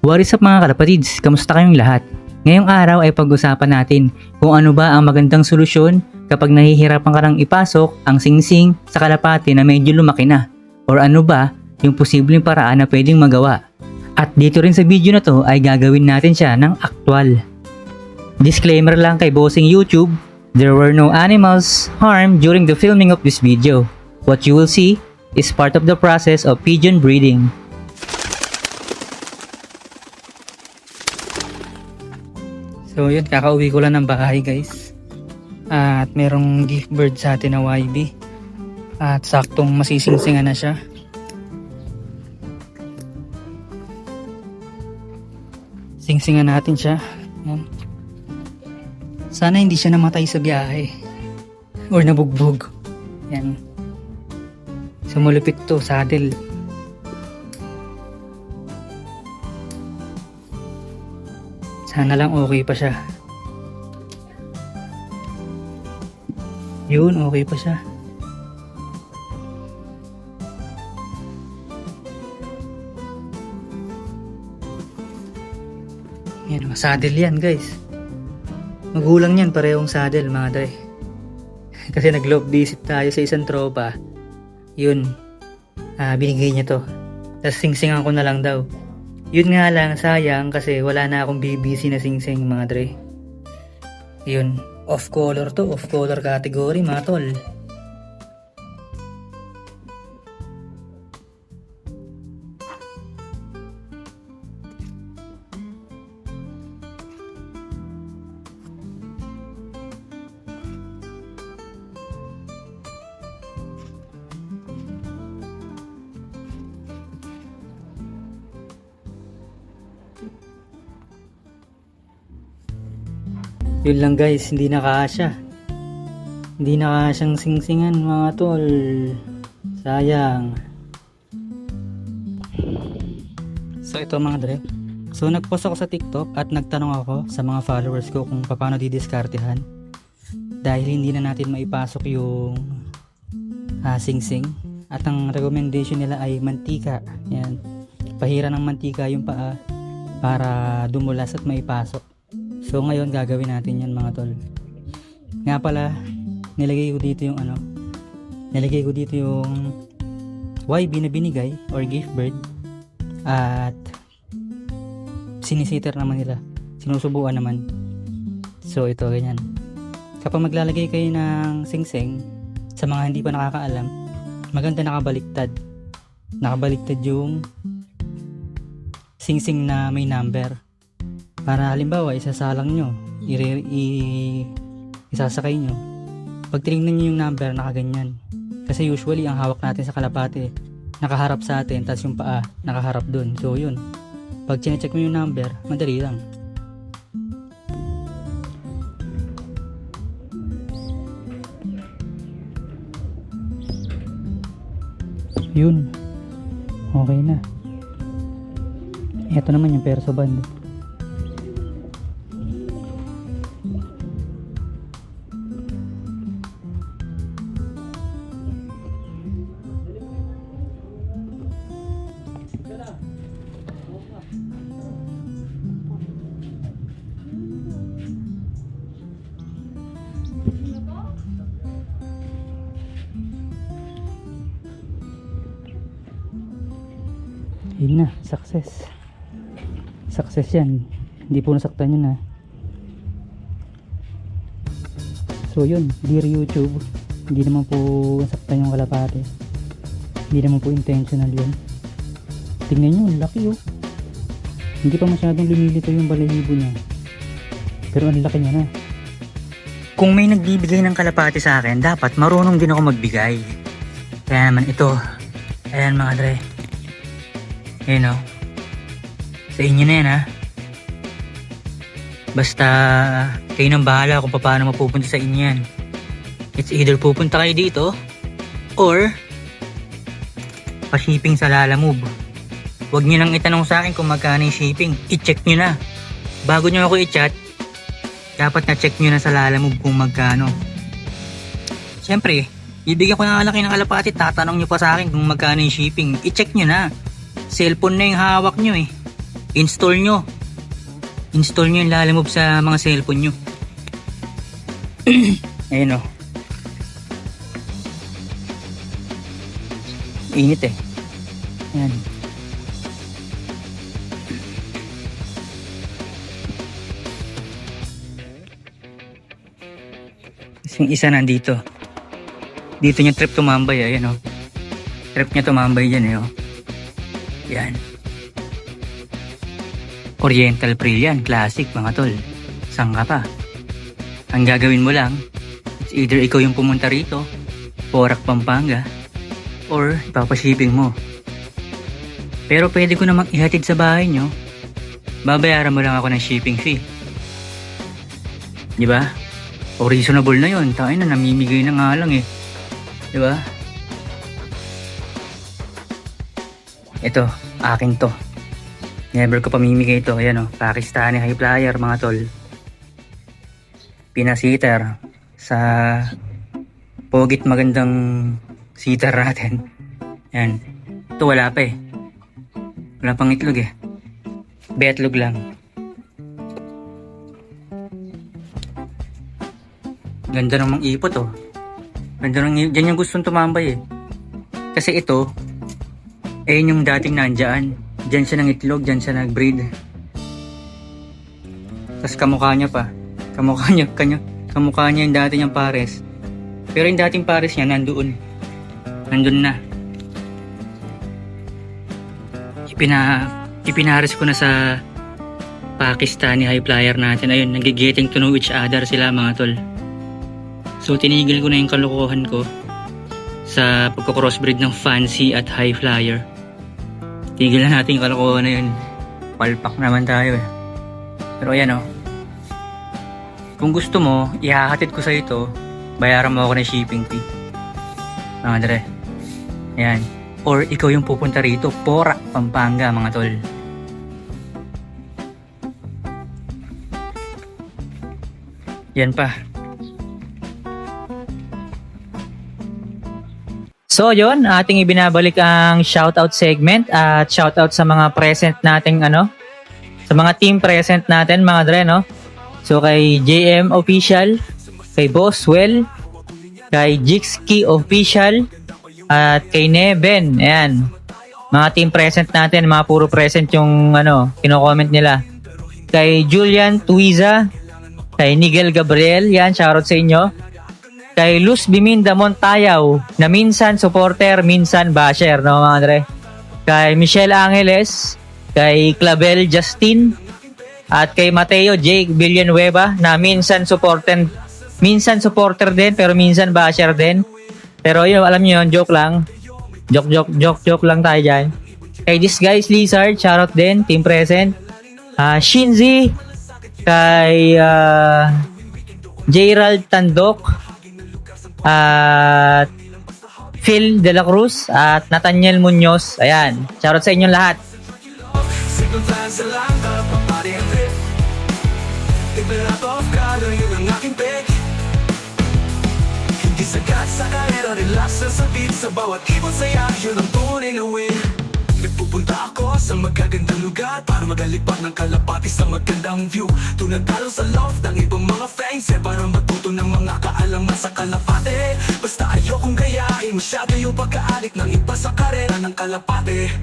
What is up mga kalapatids? Kamusta kayong lahat? Ngayong araw ay pag-usapan natin kung ano ba ang magandang solusyon kapag nahihirapan ka nang ipasok ang singsing sa kalapati na medyo lumaki na, or ano ba yung posibleng paraan na pwedeng magawa. At dito rin sa video na to ay gagawin natin siya ng aktwal. Disclaimer lang kay bossing YouTube, there were no animals harmed during the filming of this video. What you will see is part of the process of pigeon breeding. So yun, kakauwi ko lang ng bahay guys. At merong gift bird sa atin na YB. At saktong masisingsingan na siya. Singsingan natin siya. Yan. Sana hindi siya namatay sa biyahe. Or nabugbog. Yan. Sumulupit to, saddle. Sana lang okay pa siya. Yun, okay pa siya. Yan, saddle yan guys. Magulang yan, parehong saddle mga dre. Kasi nag-love visit tayo sa isang tropa. Yun, binigay niya to. Tapos singsingan ko na lang daw. Yun nga lang, sayang kasi wala na akong BBC na singsing mga dre. Yun, off color to, off color category mga tol. Yun lang guys, hindi nakasya. Hindi nakasyang singsingan mga tol. Sayang. So ito mga dre. So nagpost ako sa TikTok at nagtanong ako sa mga followers ko kung paano didiskartehan. Dahil hindi na natin maipasok yung singsing. At ang recommendation nila ay mantika. Yan. Pahira ng mantika yung paa para dumulas at maipasok. So ngayon gagawin natin yan mga tol. Nga pala, nilagay ko dito yung YB na binigay or gift bird. At sinisiter naman nila, sinusubuan naman. So ito ganyan. Kapag maglalagay kayo ng singsing, sa mga hindi pa nakakaalam, maganda nakabaliktad. Nakabaliktad yung singsing na may number. Para halimbawa isasalang nyo, isasakay nyo. Pag tinignan nyo yung number, nakaganyan. Kasi usually ang hawak natin sa kalapate nakaharap sa atin, tapos yung paa nakaharap dun. So yun, pag chinecheck mo yung number, madali lang. Yun, okay na. Ito naman yung perso band. Yun na, success. Success yan. Hindi po nasaktan yun ha. So yun, dear YouTube, hindi naman po nasaktan yung kalapate. Hindi naman po intentional yun. Tingnan nyo, laki oh. Hindi pa masyadong lumilito yung balahibo niya. Pero ang laki niya na. Kung may nagbibigay ng kalapate sa akin, dapat marunong din ako magbigay. Kaya naman ito. Ayan mga dre. Ayun o. Sa inyo na yan ha. Basta kayo nang bahala kung paano mapupunta sa inyo yan. It's either pupunta kayo dito or pa-shipping sa Lalamove. Huwag nyo nang itanong sa akin kung magkano yung shipping. I-check nyo na. Bago nyo ako i-chat, dapat na-check nyo na sa Lalamove kung magkano. Siyempre, bibigyan ko ng laki ng kalapati, tatanong nyo pa sa akin kung magkano yung shipping. I-check nyo na. Cellphone na yung hawak nyo eh. Install nyo. Install nyo yung Lalamove sa mga cellphone nyo. Ayun o. Init eh. Ayan. Yung isa nandito. Dito niya trip tumambay. Ayan o. Trip niya tumambay dyan eh o. Yan. Oriental Prill yan. Classic mga tol. Saan ka pa? Ang gagawin mo lang, it's either ikaw yung pumunta rito, Porac, Pampanga, or ipapashipping mo. Pero pwede ko namang ihatid sa bahay nyo. Babayaran mo lang ako ng shipping fee. Di ba? O reasonable na yun. Tayo na, namimigay na nga lang eh. Di ba? Ito, akin to. Never ko pamimigay ito. Ayan o, Pakistani High Flyer mga tol. Pinasitter sa pogit magandang sitter natin. Ayan. Ito wala pa eh. Wala pang itlog eh. Betlog lang. Ganda ng mga ipot oh. Ganda ng dyan yung gustong tumambay eh. Kasi ito, ayun yung dating nandyan. Dyan siya ng itlog, dyan siya nag-breed. Tapos kamukha niya pa. Kamukha niya yung dati niyang pares. Pero yung dating pares niya nandoon. Nandun na. Ipinares ko na sa Pakistani High Flyer natin. Ayun, nagigetting to know each other sila mga tol. So tinigil ko na yung kalokohan ko sa pagkakrossbreed ng Fancy at High Flyer. Tigil na natin yung kalokohan na yun. Palpak naman tayo eh. Pero ayan oh. Kung gusto mo, ihahatid ko sa ito, bayaran mo ako ng shipping fee. Mga dre. Ayan. Or ikaw yung pupunta rito, Porac, Pampanga mga tol. Yan pa. So yun, ating ibinabalik ang shoutout segment at shoutout sa mga present nating sa mga team present natin mga dre no. So kay JM Official, kay Boswell, kay Jixki Official, at kay Neben. Ayan. Mga team present natin, mga puro present yung kino-comment nila. Kay Julian Tuiza, kay Nigel Gabriel, yan, shoutout sa inyo. Kay Luz Biminda Montayaw, na minsan supporter, minsan basher, no mga dre. Kay Michelle Angeles, kay Clavel Justin, at kay Mateo Jake Villanueva na minsan supporter din pero minsan basher din. Pero yun, alam niyo yun, joke lang. Joke lang tayo dyan. Kay This Guys Lizard, shoutout din, team present. Shinzi, kay Gerald Tandok, at Phil De La Cruz, at Nathaniel Munoz. Ayan, shoutout sa inyong lahat. Hindi sagat sa karera, relax na sa beat. Sa bawat ibon saya, yun ang tunay na win. Nagpupunta ako sa magagandang lugar para magalipad ng kalapati sa magandang view. Tunagalo sa loft ng ibang mga fans para matuto ng mga kaalaman sa kalapate. Basta ayokong gayahin masyado yung pagkaadik ng iba sa karera ng kalapate.